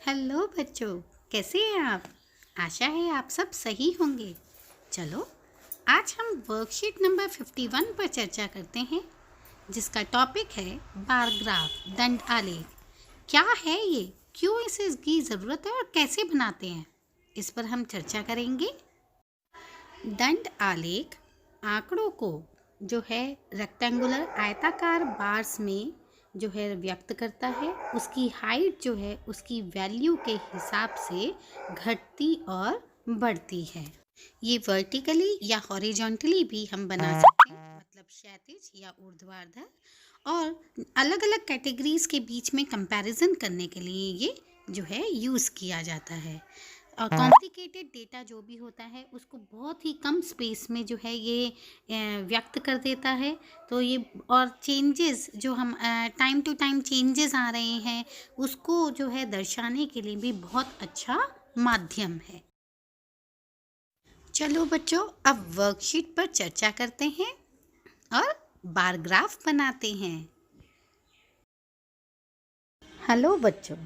Hello बच्चों, कैसे हैं आप? आशा है आप सब सही होंगे। चलो आज हम वर्कशीट नंबर 51 पर चर्चा करते हैं, जिसका टॉपिक है बार ग्राफ दंड आलेख। क्या है ये, क्यों इसे इसकी ज़रूरत है और कैसे बनाते हैं, इस पर हम चर्चा करेंगे। दंड आलेख आंकड़ों को जो है रेक्टेंगुलर आयताकार बार्स में जो है व्यक्त करता है। उसकी हाइट जो है उसकी वैल्यू के हिसाब से घटती और बढ़ती है। ये वर्टिकली या हॉरिजॉन्टली भी हम बना सकते हैं, मतलब क्षैतिज या ऊर्ध्वाधर, और अलग अलग कैटेगरीज के बीच में कंपैरिजन करने के लिए ये जो है यूज़ किया जाता है। और कॉम्प्लिकेटेड डेटा जो भी होता है उसको बहुत ही कम स्पेस में जो है ये व्यक्त कर देता है। तो ये और चेंजेस जो हम टाइम टू टाइम चेंजेस आ रहे हैं उसको जो है दर्शाने के लिए भी बहुत अच्छा माध्यम है। चलो बच्चों, अब वर्कशीट पर चर्चा करते हैं और बार ग्राफ बनाते हैं। हेलो बच्चों,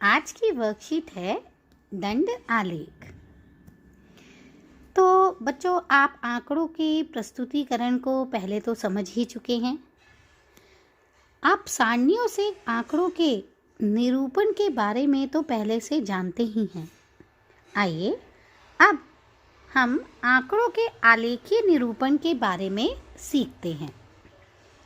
आज की वर्कशीट है दंड आलेख। तो बच्चों, आप आंकड़ों के प्रस्तुतिकरण को पहले तो समझ ही चुके हैं। आप सारणियों से आंकड़ों के निरूपण के बारे में तो पहले से जानते ही हैं। आइए अब हम आंकड़ों के आलेखीय निरूपण के बारे में सीखते हैं।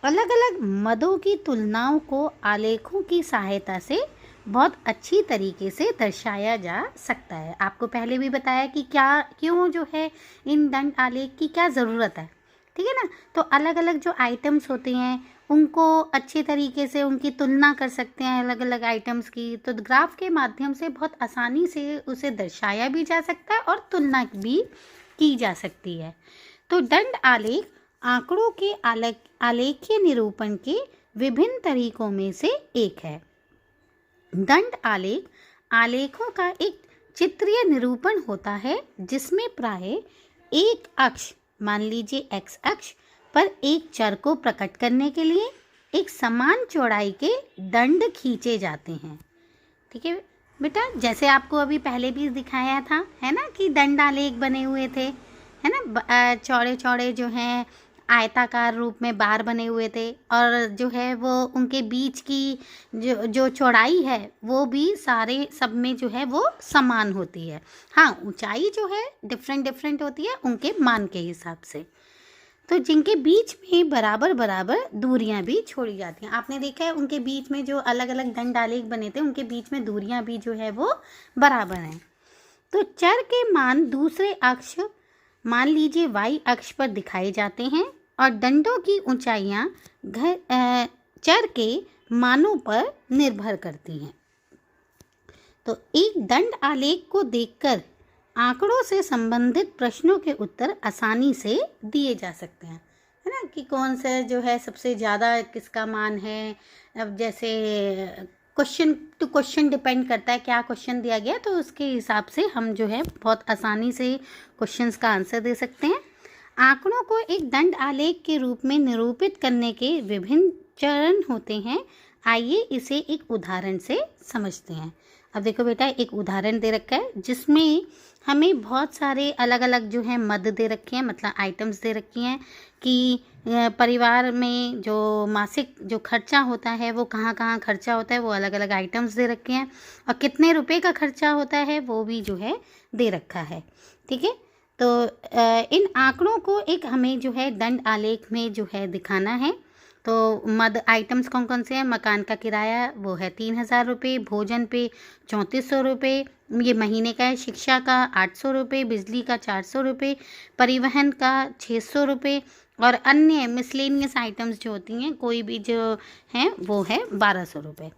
अलग अलग मदों की तुलनाओं को आलेखों की सहायता से बहुत अच्छी तरीके से दर्शाया जा सकता है। आपको पहले भी बताया कि क्यों जो है इन दंड आलेख की क्या ज़रूरत है, ठीक है ना। तो अलग अलग जो आइटम्स होते हैं उनको अच्छे तरीके से उनकी तुलना कर सकते हैं अलग अलग आइटम्स की। तो ग्राफ के माध्यम से बहुत आसानी से उसे दर्शाया भी जा सकता है और तुलना भी की जा सकती है। तो दंड आलेख आंकड़ों के आलेखीय निरूपण के विभिन्न तरीकों में से एक है। दंड आलेख आलेखों का एक चित्रीय निरूपण होता है, जिसमें प्राय एक अक्ष, मान लीजिए एक्स अक्ष पर एक चर को प्रकट करने के लिए एक समान चौड़ाई के दंड खींचे जाते हैं। ठीक है बेटा, जैसे आपको अभी पहले भी दिखाया था, है ना, कि दंड आलेख बने हुए थे, है ना, चौड़े चौड़े जो हैं आयताकार रूप में बार बने हुए थे, और जो है वो उनके बीच की जो चौड़ाई है वो भी सारे सब में जो है वो समान होती है। हाँ, ऊंचाई जो है डिफरेंट डिफरेंट होती है उनके मान के हिसाब से। तो जिनके बीच में बराबर बराबर दूरियां भी छोड़ी जाती हैं। आपने देखा है उनके बीच में जो अलग अलग दंड आलेख बने थे उनके बीच में दूरियां भी जो है वो बराबर हैं। तो चर के मान दूसरे अक्ष, मान लीजिए y अक्ष पर दिखाए जाते हैं, और दंडों की ऊंचाइयां चर के मानों पर निर्भर करती हैं। तो एक दंड आलेख को देखकर आंकड़ों से संबंधित प्रश्नों के उत्तर आसानी से दिए जा सकते हैं, है ना, कि कौन सा जो है सबसे ज़्यादा किसका मान है। अब जैसे क्वेश्चन टू क्वेश्चन डिपेंड करता है क्या क्वेश्चन दिया गया, तो उसके हिसाब से हम जो है बहुत आसानी से क्वेश्चंस का आंसर दे सकते हैं। आंकड़ों को एक दंड आलेख के रूप में निरूपित करने के विभिन्न चरण होते हैं। आइए इसे एक उदाहरण से समझते हैं। अब देखो बेटा, एक उदाहरण दे रखा है जिसमें हमें बहुत सारे अलग अलग जो है मद दे रखे हैं, मतलब आइटम्स दे रखी हैं कि परिवार में जो मासिक जो खर्चा होता है वो कहाँ कहाँ खर्चा होता है, वो अलग अलग आइटम्स दे रखे हैं, और कितने रुपए का खर्चा होता है वो भी जो है दे रखा है। ठीक है, तो इन आंकड़ों को एक हमें जो है दंड आलेख में जो है दिखाना है। तो मद आइटम्स कौन कौन से हैं? मकान का किराया वो है 3000 रुपये, भोजन पे 3400 रुपये, ये महीने का है, शिक्षा का 800 रुपये, बिजली का 400 रुपये, परिवहन का 600 रुपये, और अन्य मिसलेनियस आइटम्स जो होती हैं कोई भी जो हैं वो है 1200 रुपये।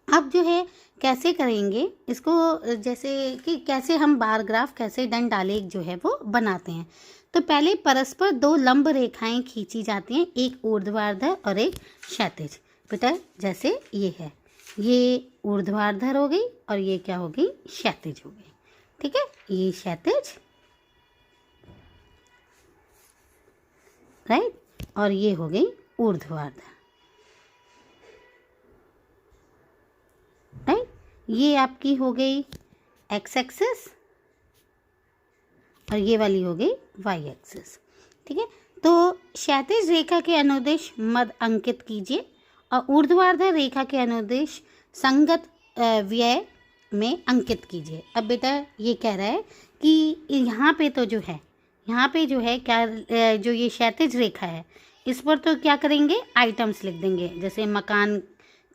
अब जो है कैसे करेंगे इसको, जैसे कि कैसे हम बार ग्राफ, कैसे दंड आलेख जो है वो बनाते हैं। तो पहले परस्पर दो लंब रेखाएं खींची जाती हैं, एक ऊर्ध्वाधर और एक क्षैतिज। बेटा जैसे ये है, ये ऊर्ध्वाधर हो गई और ये क्या हो गई, क्षैतिज हो गई। ठीक है, ये क्षैतिज, राइट, और ये हो गई ऊर्ध्वाधर, राइट। ये आपकी हो गई एक्स एक्सिस और ये वाली हो गई वाई एक्सिस। ठीक है, तो क्षैतिज रेखा के अनुदिश मध्य अंकित कीजिए और ऊर्ध्वाधर रेखा के अनुदिश संगत व्यय में अंकित कीजिए। अब बेटा ये कह रहा है कि यहाँ पे तो जो है, यहाँ पे जो है क्या, जो ये क्षैतिज रेखा है इस पर तो क्या करेंगे, आइटम्स लिख देंगे, जैसे मकान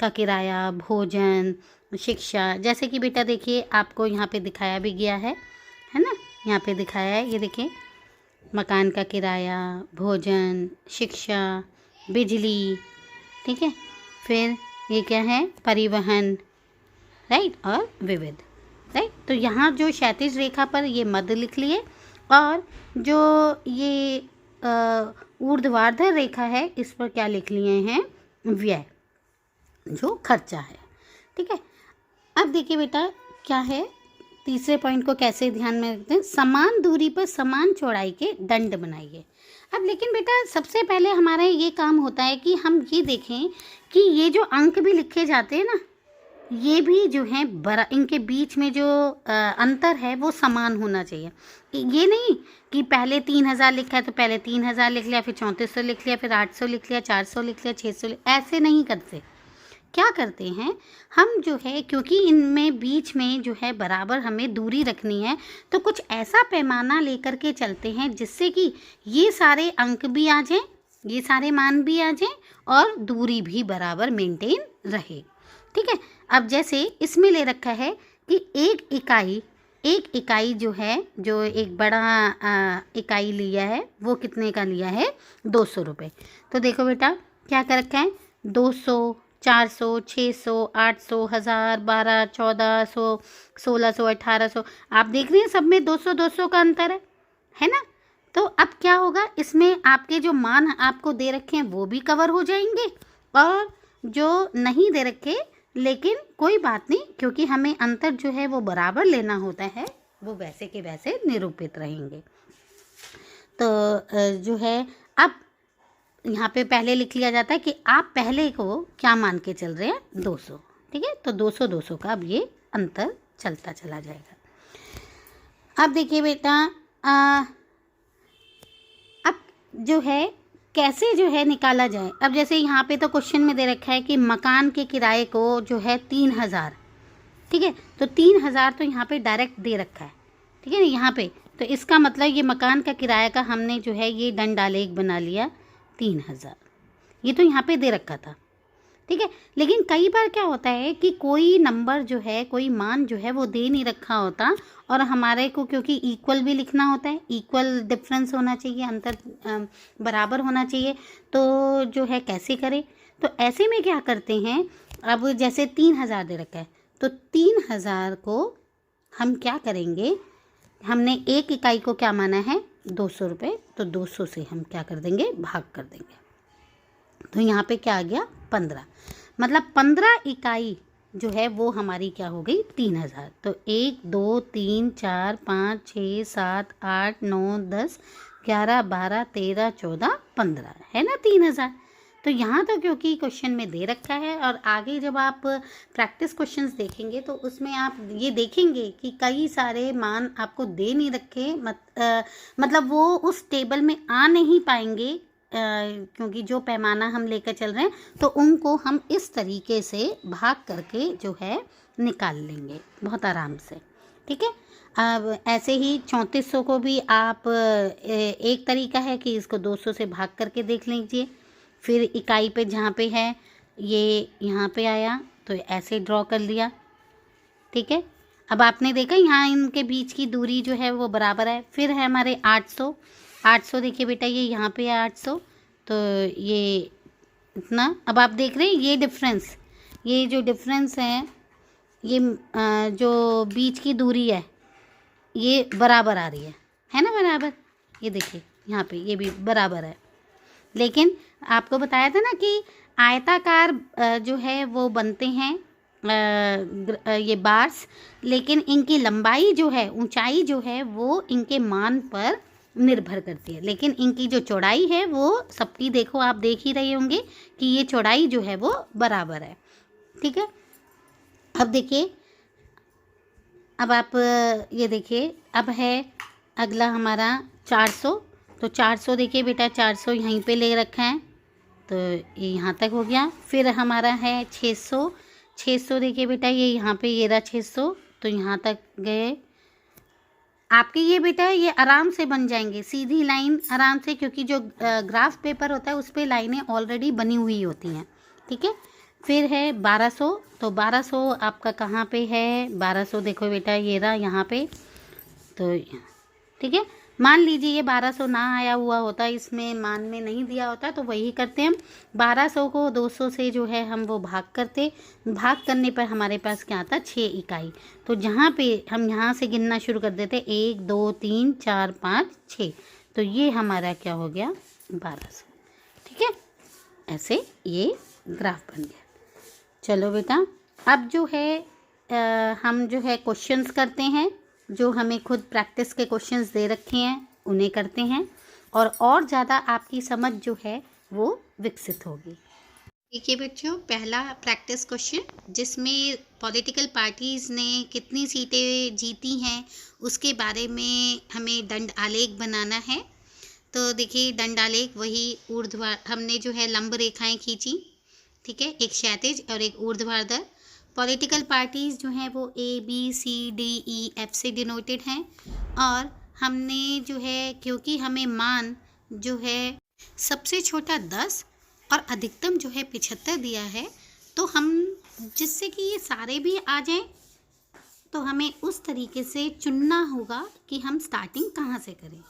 का किराया, भोजन, शिक्षा। जैसे कि बेटा देखिए आपको यहाँ पे दिखाया भी गया है ना, यहाँ पे दिखाया है, ये देखिए मकान का किराया, भोजन, शिक्षा, बिजली। ठीक है, फिर ये क्या है, परिवहन, राइट, और विविध, राइट। तो यहाँ जो क्षैतिज रेखा पर ये मध्य लिख लिए और जो ये ऊर्ध्वाधर रेखा है इस पर क्या लिख लिए हैं, व्यय, जो खर्चा है। ठीक है, अब देखिए बेटा क्या है, तीसरे पॉइंट को कैसे ध्यान में रखते हैं, समान दूरी पर समान चौड़ाई के दंड बनाइए। अब लेकिन बेटा सबसे पहले हमारा ये काम होता है कि हम ये देखें कि ये जो अंक भी लिखे जाते हैं ना, ये भी जो है इनके बीच में जो अंतर है वो समान होना चाहिए। ये नहीं कि पहले 3000 लिखा है तो पहले 3000 लिख लिया, फिर 3400 लिख लिया, फिर 800 लिख लिया, 400 लिख लिया, 600 ऐसे नहीं करते। क्या करते हैं हम जो है, क्योंकि इनमें बीच में जो है बराबर हमें दूरी रखनी है, तो कुछ ऐसा पैमाना लेकर के चलते हैं जिससे कि ये सारे अंक भी आ जाएं, ये सारे मान भी आ जाएं और दूरी भी बराबर मेंटेन रहे। ठीक है, अब जैसे इसमें ले रखा है कि एक इकाई जो है, जो एक बड़ा इकाई लिया है वो कितने का लिया है, 200 रुपये। तो देखो बेटा क्या कर रखा है, 200, 400, 600, 800, 1000, 1200, 1400, 1600, 1800। आप देख रहे हैं सब में 200 का अंतर है ना। तो अब क्या होगा, इसमें आपके जो मान आपको दे रखे हैं वो भी कवर हो जाएंगे और जो नहीं दे रखे, लेकिन कोई बात नहीं, क्योंकि हमें अंतर जो है वो बराबर लेना होता है, वो वैसे के वैसे निरूपित रहेंगे। तो जो है अब यहाँ पे पहले लिख लिया जाता है कि आप पहले को क्या मान के चल रहे हैं, 200। ठीक है, तो 200 का अब ये अंतर चलता चला जाएगा। अब देखिए बेटा अब जो है कैसे जो है निकाला जाए। अब जैसे यहाँ पे तो क्वेश्चन में दे रखा है कि मकान के किराए को जो है 3000। ठीक है, तो 3000 तो यहाँ पे डायरेक्ट दे रखा है। ठीक है ना, यहाँ पे तो इसका मतलब ये मकान का किराया का हमने जो है ये दंड आलेख बना लिया 3000, ये तो यहाँ पे दे रखा था। ठीक है, लेकिन कई बार क्या होता है कि कोई नंबर जो है, कोई मान जो है वो दे नहीं रखा होता और हमारे को क्योंकि इक्वल भी लिखना होता है, इक्वल डिफरेंस होना चाहिए, अंतर बराबर होना चाहिए, तो जो है कैसे करें। तो ऐसे में क्या करते हैं, अब जैसे 3000 दे रखा है तो 3000 को हम क्या करेंगे, हमने एक इकाई को क्या माना है, 200 रुपये, तो 200 से हम क्या कर देंगे, भाग कर देंगे। तो यहाँ पे क्या आ गया, 15, मतलब 15 इकाई जो है वो हमारी क्या हो गई, 3000। तो 1 2 3 4 5 6 7 8 9 10 11 12 13 14 15 है ना 3000। तो यहाँ तो क्योंकि क्वेश्चन में दे रखा है और आगे जब आप प्रैक्टिस क्वेश्चंस देखेंगे तो उसमें आप ये देखेंगे कि कई सारे मान आपको दे नहीं रखे, मतलब वो उस टेबल में आ नहीं पाएंगे, क्योंकि जो पैमाना हम लेकर चल रहे हैं तो उनको हम इस तरीके से भाग करके जो है निकाल लेंगे बहुत आराम से। ठीक है, अब ऐसे ही 3400 को भी आप एक तरीका है कि इसको 200 से भाग करके देख लीजिए, फिर इकाई पे जहाँ पे है ये यहाँ पे आया तो ऐसे ड्रॉ कर लिया। ठीक है, अब आपने देखा यहाँ इनके बीच की दूरी जो है वो बराबर है। फिर है हमारे 800 देखिए बेटा ये यहाँ पे है 800, तो ये इतना। अब आप देख रहे हैं ये डिफरेंस, ये जो डिफरेंस है, ये जो बीच की दूरी है ये बराबर आ रही है ना, बराबर। ये देखिए यहाँ पे ये भी बराबर है, लेकिन आपको बताया था ना कि आयताकार जो है वो बनते हैं ये बार्स, लेकिन इनकी लंबाई जो है, ऊंचाई जो है वो इनके मान पर निर्भर करती है, लेकिन इनकी जो चौड़ाई है वो सबकी देखो आप देख ही रहे होंगे कि ये चौड़ाई जो है वो बराबर है। ठीक है, अब देखिए अब आप ये देखिए, अब है अगला हमारा 400। तो 400 देखिए बेटा, 400 यहीं पे ले रखा है, तो ये यहाँ तक हो गया। फिर हमारा है 600। 600 देखिए बेटा, ये यहाँ पे ये रहा 600, तो यहाँ तक गए। आपके ये बेटा ये आराम से बन जाएंगे, सीधी लाइन आराम से, क्योंकि जो ग्राफ पेपर होता है उस पर लाइनें ऑलरेडी बनी हुई होती हैं। ठीक है। फिर है 1200। तो 1200 आपका कहाँ पे है? 1200 देखो बेटा, ये रहा यहाँ पे। तो ठीक है, मान लीजिए ये 1200 ना आया हुआ होता, इसमें मान में नहीं दिया होता, तो वही करते हैं हम। 1200 को 200 से जो है हम वो भाग करते, भाग करने पर हमारे पास क्या आता? 6 इकाई। तो जहाँ पे हम यहाँ से गिनना शुरू कर देते, 1 2 3 4 5 6, तो ये हमारा क्या हो गया? 1200। ठीक है, ऐसे ये ग्राफ बन गया। चलो बेटा, अब जो है हम जो है क्वेश्चंस करते हैं, जो हमें खुद प्रैक्टिस के क्वेश्चंस दे रखे हैं उन्हें करते हैं, और ज़्यादा आपकी समझ जो है वो विकसित होगी। देखिए बच्चों, पहला प्रैक्टिस क्वेश्चन, जिसमें पॉलिटिकल पार्टीज़ ने कितनी सीटें जीती हैं उसके बारे में हमें दंड आलेख बनाना है। तो देखिए, दंड आलेख वही ऊर्ध्वाधर, हमने जो है लंब रेखाएं खींची, ठीक है, एक क्षैतिज और एक ऊर्ध्वाधर। पॉलिटिकल पार्टीज़ जो हैं वो ABCDEF से डिनोटेड हैं, और हमने जो है, क्योंकि हमें मान जो है सबसे छोटा 10 और अधिकतम जो है 75 दिया है, तो हम जिससे कि ये सारे भी आ जाएं, तो हमें उस तरीके से चुनना होगा कि हम स्टार्टिंग कहाँ से करें।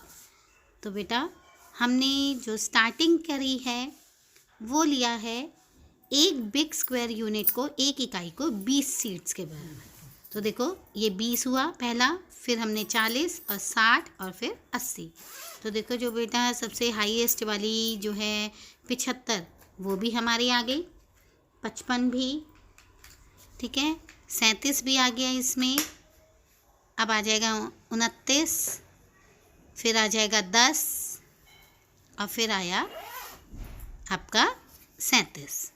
तो बेटा, हमने जो स्टार्टिंग करी है वो लिया है एक बिग स्क्वायर यूनिट को, एक इकाई को 20 सीट्स के बराबर। तो देखो, ये 20 हुआ पहला, फिर हमने 40 और 60 और फिर 80। तो देखो जो बेटा सबसे हाईएस्ट वाली जो है 75, वो भी हमारी आ गई, 55 भी, ठीक है, 37 भी आ गया इसमें। अब आ जाएगा 29, फिर आ जाएगा 10, और फिर आया आपका 37।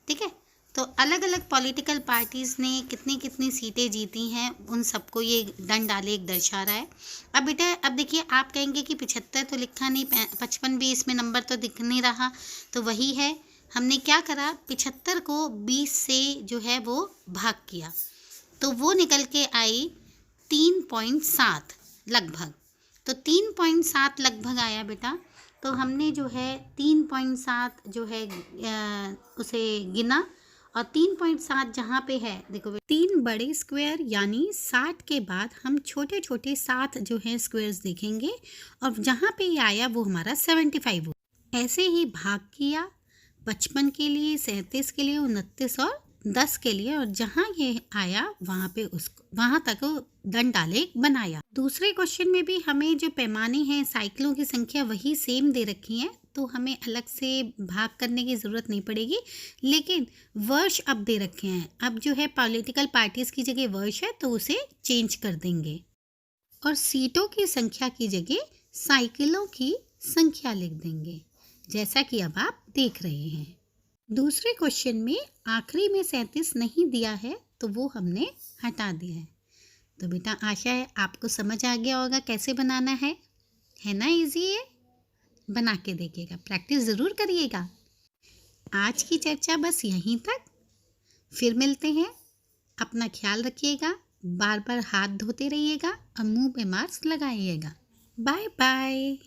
ठीक है। तो अलग अलग पॉलिटिकल पार्टीज़ ने कितनी कितनी सीटें जीती हैं, उन सबको ये दंड आलेख दर्शा रहा है। अब बेटा, अब देखिए, आप कहेंगे कि 75 तो लिखा नहीं, 55 भी इसमें नंबर तो दिख नहीं रहा, तो वही है, हमने क्या करा, 75 को 20 से जो है वो भाग किया, तो वो निकल के आई 3.7 लगभग। तो 3.7 लगभग आया बेटा, तो हमने जो है 3.7 जो है उसे गिना, और 3.7 जहाँ पे है, देखो 3 बड़े स्क्वायर यानी 60 के बाद हम छोटे छोटे 7 जो है स्क्वायर्स देखेंगे, और जहाँ पे ये आया वो हमारा 75 हो। ऐसे ही भाग किया 55 के लिए, 37 के लिए, 29 और 10 के लिए, और जहाँ ये आया वहाँ पे उसको वहाँ तक दंड आलेख बनाया। दूसरे क्वेश्चन में भी हमें जो पैमाने हैं, साइकिलों की संख्या वही सेम दे रखी है, तो हमें अलग से भाग करने की ज़रूरत नहीं पड़ेगी, लेकिन वर्ष अब दे रखे हैं। अब जो है पॉलिटिकल पार्टीज़ की जगह वर्ष है, तो उसे चेंज कर देंगे, और सीटों की संख्या की जगह साइकिलों की संख्या लिख देंगे, जैसा कि अब आप देख रहे हैं। दूसरे क्वेश्चन में आखिरी में 37 नहीं दिया है, तो वो हमने हटा दिया है। तो बेटा, आशा है आपको समझ आ गया होगा कैसे बनाना है ना? इजी है, बना के देखिएगा, प्रैक्टिस ज़रूर करिएगा। आज की चर्चा बस यहीं तक, फिर मिलते हैं। अपना ख्याल रखिएगा, बार बार हाथ धोते रहिएगा और मुंह पे मास्क लगाइएगा। Bye bye.